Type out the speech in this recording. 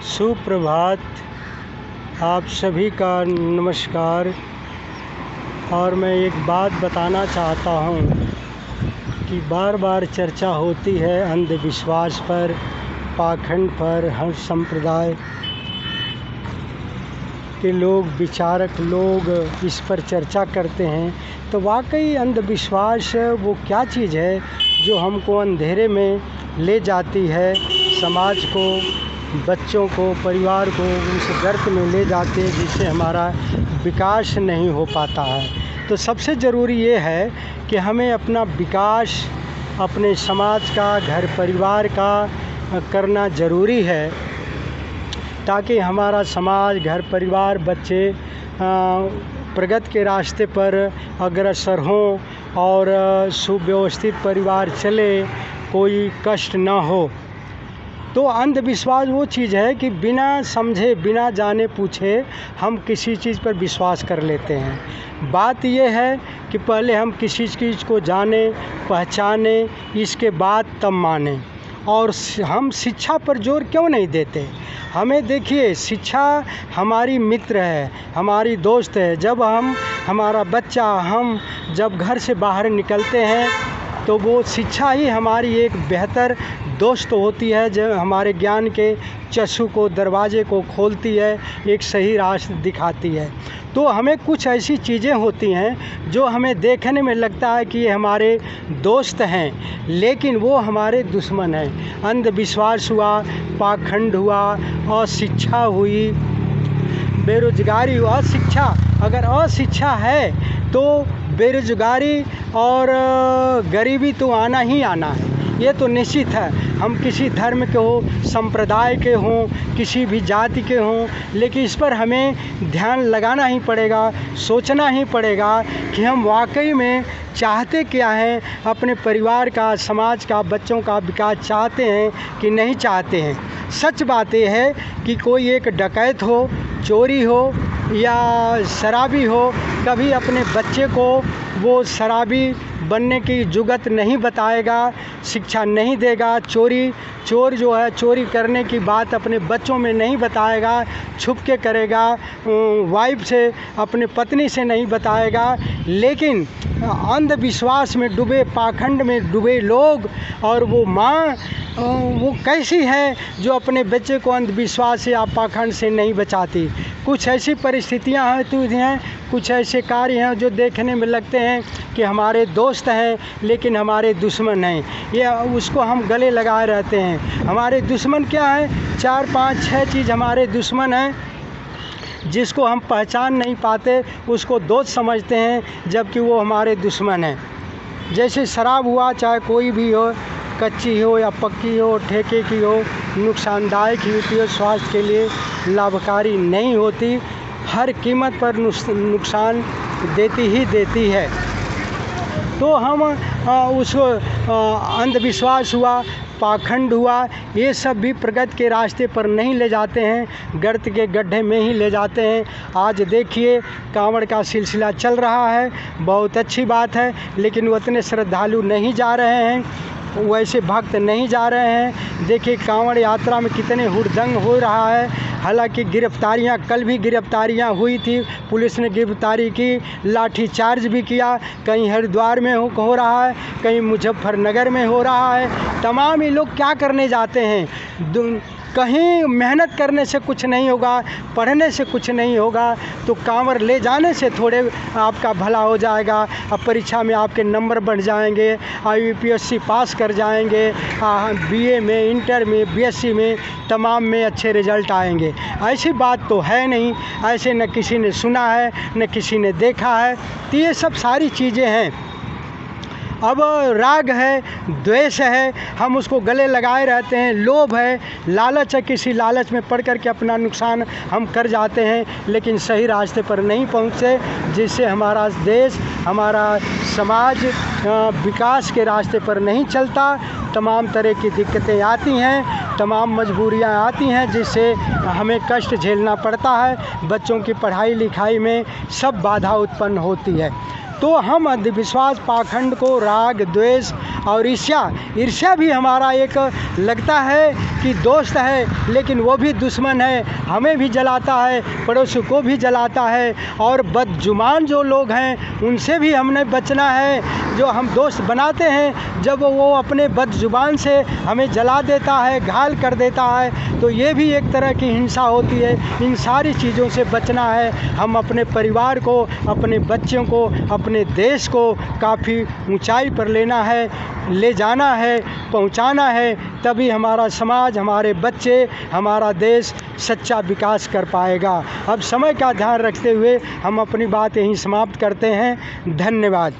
सुप्रभात। आप सभी का नमस्कार। और मैं एक बात बताना चाहता हूँ कि बार बार चर्चा होती है अंधविश्वास पर, पाखंड पर। हर संप्रदाय के लोग, विचारक लोग इस पर चर्चा करते हैं। तो वाकई अंधविश्वास वो क्या चीज़ है जो हमको अंधेरे में ले जाती है, समाज को, बच्चों को, परिवार को उस गर्त में ले जाते हैं जिससे हमारा विकास नहीं हो पाता है। तो सबसे ज़रूरी ये है कि हमें अपना विकास अपने समाज का, घर परिवार का करना ज़रूरी है, ताकि हमारा समाज, घर परिवार, बच्चे प्रगति के रास्ते पर अग्रसर हों और सुव्यवस्थित परिवार चले, कोई कष्ट ना हो। तो अंधविश्वास वो चीज़ है कि बिना समझे, बिना जाने पूछे हम किसी चीज़ पर विश्वास कर लेते हैं। बात ये है कि पहले हम किसी चीज़ को जाने, पहचाने, इसके बाद तब माने। और हम शिक्षा पर जोर क्यों नहीं देते? हमें देखिए, शिक्षा हमारी मित्र है, हमारी दोस्त है। जब हमारा बच्चा, हम जब घर से बाहर निकलते हैं तो वो शिक्षा ही हमारी एक बेहतर दोस्त होती है, जो हमारे ज्ञान के चक्षु को, दरवाजे को खोलती है, एक सही रास्ता दिखाती है। तो हमें कुछ ऐसी चीज़ें होती हैं जो हमें देखने में लगता है कि ये हमारे दोस्त हैं, लेकिन वो हमारे दुश्मन हैं। अंधविश्वास हुआ, पाखंड हुआ, अशिक्षा हुई, बेरोजगारी हुआ। शिक्षा, अगर अशिक्षा है तो बेरोजगारी और गरीबी तो आना ही आना है, ये तो निश्चित है। हम किसी धर्म के हो, संप्रदाय के हों, किसी भी जाति के हों, लेकिन इस पर हमें ध्यान लगाना ही पड़ेगा, सोचना ही पड़ेगा कि हम वाकई में चाहते क्या हैं, अपने परिवार का, समाज का, बच्चों का विकास चाहते हैं कि नहीं चाहते हैं। सच बात यह है कि कोई एक डकैत हो, चोरी हो या शराबी हो, कभी अपने बच्चे को वो शराबी बनने की जुगत नहीं बताएगा, शिक्षा नहीं देगा। चोर जो है, चोरी करने की बात अपने बच्चों में नहीं बताएगा, छुप के करेगा, वाइफ से, अपने पत्नी से नहीं बताएगा। लेकिन अंधविश्वास में डूबे, पाखंड में डूबे लोग, और वो माँ वो कैसी है जो अपने बच्चे को अंधविश्वास या पाखंड से नहीं बचाती। कुछ ऐसी परिस्थितियाँ हैं, कुछ ऐसे कार्य हैं जो देखने में लगते हैं कि हमारे दोस्त हैं, लेकिन हमारे दुश्मन हैं। ये उसको हम गले लगाए रहते हैं। हमारे दुश्मन क्या है? 4, 5, 6 चीज़ हमारे दुश्मन हैं, जिसको हम पहचान नहीं पाते, उसको दोस्त समझते हैं, जबकि वो हमारे दुश्मन हैं। जैसे शराब हुआ, चाहे कोई भी हो, कच्ची हो या पक्की हो, ठेके की हो, नुकसानदायक ही होती है, स्वास्थ्य के लिए लाभकारी नहीं होती, हर कीमत पर नुकसान देती ही देती है। तो हम उसको अंधविश्वास हुआ, पाखंड हुआ, ये सब भी प्रगति के रास्ते पर नहीं ले जाते हैं, गर्त के गड्ढे में ही ले जाते हैं। आज देखिए, कांवड़ का सिलसिला चल रहा है, बहुत अच्छी बात है, लेकिन उतने श्रद्धालु नहीं जा रहे हैं, वैसे भक्त नहीं जा रहे हैं। देखिए, कांवड़ यात्रा में कितने हुड़दंग हो रहा है। हालांकि गिरफ्तारियां, कल भी गिरफ्तारियां हुई थी, पुलिस ने गिरफ्तारी की, लाठी चार्ज भी किया। कहीं हरिद्वार में हो रहा है, कहीं मुजफ्फरनगर में हो रहा है। तमाम ये लोग क्या करने जाते हैं? कहीं मेहनत करने से कुछ नहीं होगा, पढ़ने से कुछ नहीं होगा, तो कांवर ले जाने से थोड़े आपका भला हो जाएगा। अब परीक्षा में आपके नंबर बढ़ जाएंगे, यूपीएससी पास कर जाएंगे, बीए में, इंटर में, बीएससी में, तमाम में अच्छे रिजल्ट आएंगे। ऐसी बात तो है नहीं, ऐसे न किसी ने सुना है, न किसी ने देखा है। तो ये सब सारी चीज़ें हैं। अब राग है, द्वेष है, हम उसको गले लगाए रहते हैं। लोभ है, लालच है, किसी लालच में पड़ कर के अपना नुकसान हम कर जाते हैं, लेकिन सही रास्ते पर नहीं पहुँचते, जिससे हमारा देश, हमारा समाज विकास के रास्ते पर नहीं चलता। तमाम तरह की दिक्कतें आती हैं, तमाम मजबूरियां आती हैं, जिससे हमें कष्ट झेलना पड़ता है। बच्चों की पढ़ाई लिखाई में सब बाधा उत्पन्न होती है। तो हम अंधविश्वास, पाखंड को, राग, द्वेष और ईर्ष्या भी हमारा एक लगता है कि दोस्त है, लेकिन वो भी दुश्मन है, हमें भी जलाता है, पड़ोसी को भी जलाता है। और बदजुबान जो लोग हैं उनसे भी हमने बचना है। जो हम दोस्त बनाते हैं, जब वो अपने बदजुबान से हमें जला देता है, घायल कर देता है, तो ये भी एक तरह की हिंसा होती है। इन सारी चीज़ों से बचना है। हम अपने परिवार को, अपने बच्चों को, अपने देश को काफ़ी ऊंचाई पर ले जाना है, पहुंचाना है, तभी हमारा समाज, हमारे बच्चे, हमारा देश सच्चा विकास कर पाएगा। अब समय का ध्यान रखते हुए हम अपनी बात यहीं समाप्त करते हैं। धन्यवाद।